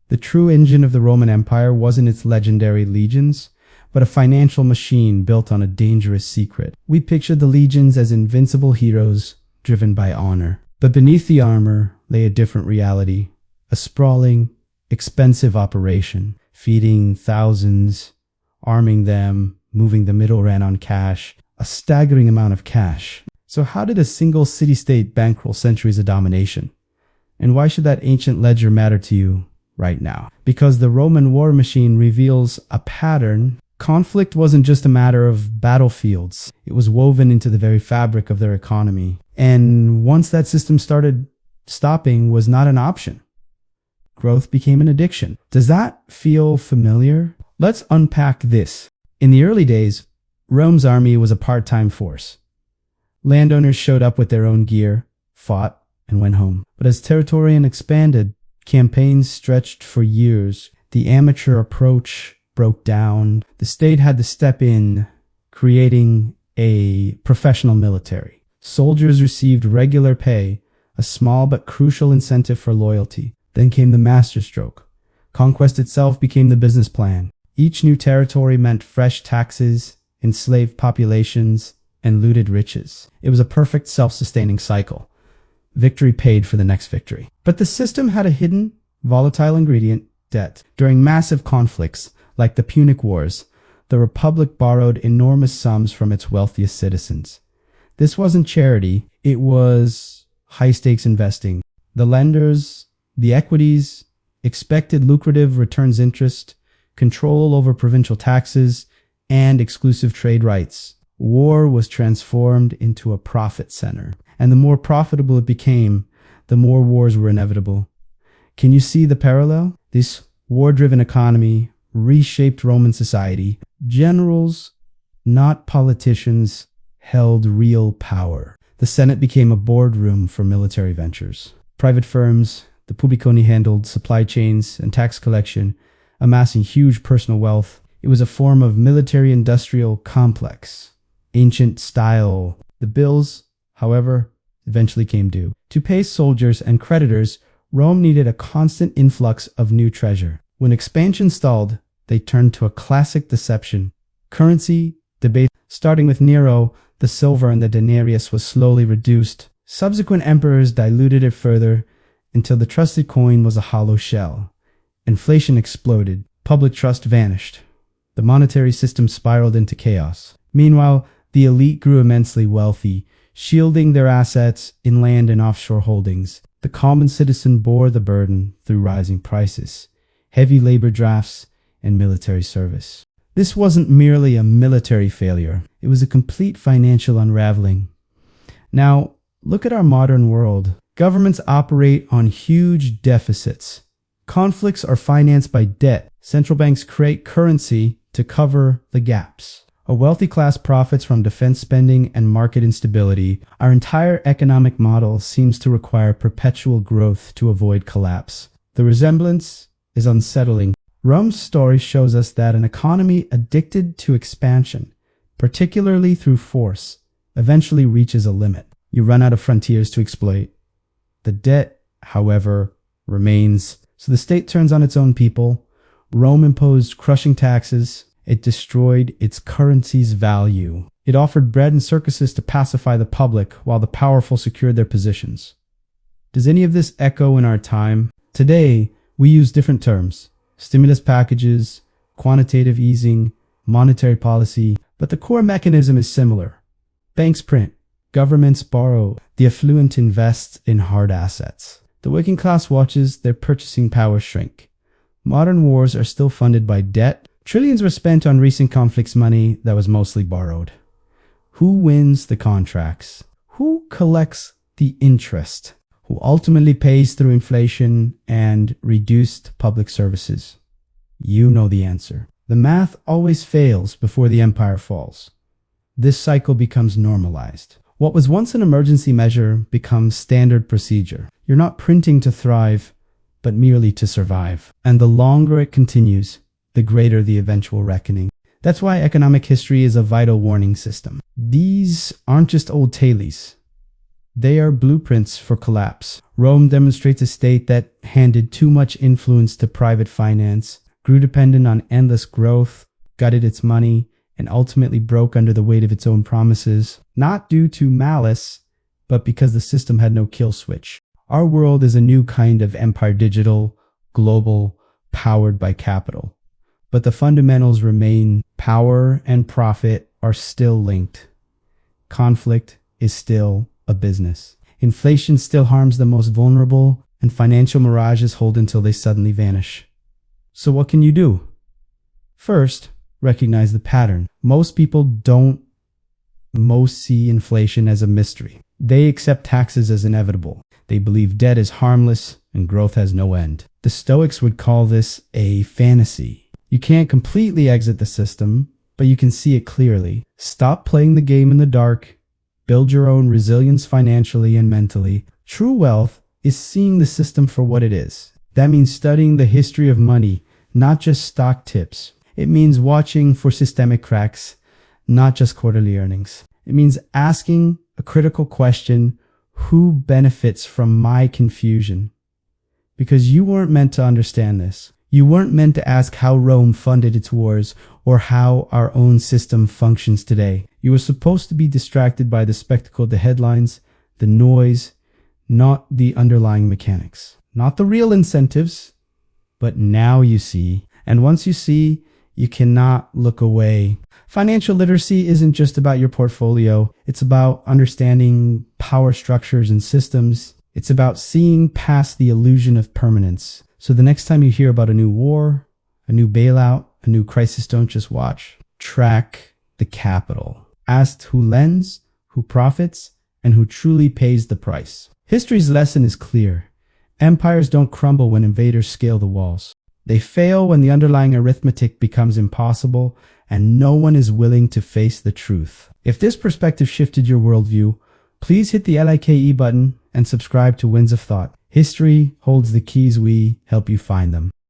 The true engine of the Roman Empire wasn't its legendary legions, but a financial machine built on a dangerous secret. We pictured the legions as invincible heroes driven by honor. But beneath the armor lay a different reality, a sprawling, expensive operation, feeding thousands, arming them, moving the middleman on cash, a staggering amount of cash. So how did a single city-state bankroll centuries of domination? And why should that ancient ledger matter to you right now? Because the Roman war machine reveals a pattern. Conflict wasn't just a matter of battlefields. It was woven into the very fabric of their economy. And once that system started, stopping was not an option. Growth became an addiction. Does that feel familiar? Let's unpack this. In the early days, Rome's army was a part-time force. Landowners showed up with their own gear, fought, and went home. But as territory expanded, campaigns stretched for years. The amateur approach broke down. The state had to step in, creating a professional military. Soldiers received regular pay, a small but crucial incentive for loyalty. Then came the masterstroke. Conquest itself became the business plan. Each new territory meant fresh taxes, enslaved populations, and looted riches. It was a perfect self-sustaining cycle. Victory paid for the next victory. But the system had a hidden, volatile ingredient: debt. During massive conflicts, like the Punic Wars, the Republic borrowed enormous sums from its wealthiest citizens. This wasn't charity, it was high-stakes investing. The lenders, the equities, expected lucrative returns interest, control over provincial taxes, and exclusive trade rights. War was transformed into a profit center, and the more profitable it became, the more wars were inevitable. Can you see the parallel? This war-driven economy reshaped Roman society. Generals, not politicians, held real power. The Senate became a boardroom for military ventures. Private firms, the publiconi, handled supply chains and tax collection, amassing huge personal wealth. It was a form of military-industrial complex, ancient style. The bills, however, eventually came due. To pay soldiers and creditors, Rome needed a constant influx of new treasure. When expansion stalled, they turned to a classic deception: currency debate. Starting with Nero, the silver and the denarius was slowly reduced. Subsequent emperors diluted it further until the trusted coin was a hollow shell. Inflation exploded. Public trust vanished. The monetary system spiraled into chaos. Meanwhile, the elite grew immensely wealthy, shielding their assets in land and offshore holdings. The common citizen bore the burden through rising prices, heavy labor drafts, and military service. This wasn't merely a military failure. It was a complete financial unraveling. Now, look at our modern world. Governments operate on huge deficits. Conflicts are financed by debt. Central banks create currency to cover the gaps. A wealthy class profits from defense spending and market instability. Our entire economic model seems to require perpetual growth to avoid collapse. The resemblance is unsettling. Rome's story shows us that an economy addicted to expansion, particularly through force, eventually reaches a limit. You run out of frontiers to exploit. The debt, however, remains. So the state turns on its own people. Rome imposed crushing taxes. It destroyed its currency's value. It offered bread and circuses to pacify the public while the powerful secured their positions. Does any of this echo in our time? Today, we use different terms: stimulus packages, quantitative easing, monetary policy, but the core mechanism is similar. Banks print, governments borrow, the affluent invest in hard assets. The working class watches their purchasing power shrink. Modern wars are still funded by debt. Trillions were spent on recent conflicts money that was mostly borrowed. Who wins the contracts? Who collects the interest? Who ultimately pays through inflation and reduced public services? You know the answer. The math always fails before the empire falls. This cycle becomes normalized. What was once an emergency measure becomes standard procedure. You're not printing to thrive, but merely to survive. And the longer it continues, the greater the eventual reckoning. That's why economic history is a vital warning system. These aren't just old tales. They are blueprints for collapse. Rome demonstrates a state that handed too much influence to private finance, grew dependent on endless growth, gutted its money, and ultimately broke under the weight of its own promises, not due to malice, but because the system had no kill switch. Our world is a new kind of empire, digital, global, powered by capital. But the fundamentals remain. Power and profit are still linked. Conflict is still a business. Inflation still harms the most vulnerable, and financial mirages hold until they suddenly vanish. So what can you do? First, recognize the pattern. Most people don't see inflation as a mystery. They accept taxes as inevitable. They believe debt is harmless and growth has no end. The Stoics would call this a fantasy. You can't completely exit the system, but you can see it clearly. Stop playing the game in the dark. Build your own resilience financially and mentally. True wealth is seeing the system for what it is. That means studying the history of money, not just stock tips. It means watching for systemic cracks, not just quarterly earnings. It means asking a critical question: who benefits from my confusion? Because you weren't meant to understand this. You weren't meant to ask how Rome funded its wars or how our own system functions today. You were supposed to be distracted by the spectacle, the headlines, the noise, not the underlying mechanics. Not the real incentives, but now you see. And once you see, you cannot look away. Financial literacy isn't just about your portfolio. It's about understanding power structures and systems. It's about seeing past the illusion of permanence. So the next time you hear about a new war, a new bailout, a new crisis, don't just watch. Track the capital. Ask who lends, who profits, and who truly pays the price. History's lesson is clear. Empires don't crumble when invaders scale the walls. They fail when the underlying arithmetic becomes impossible and no one is willing to face the truth. If this perspective shifted your worldview, please hit the like button and subscribe to Winds of Thought. History holds the keys, we help you find them.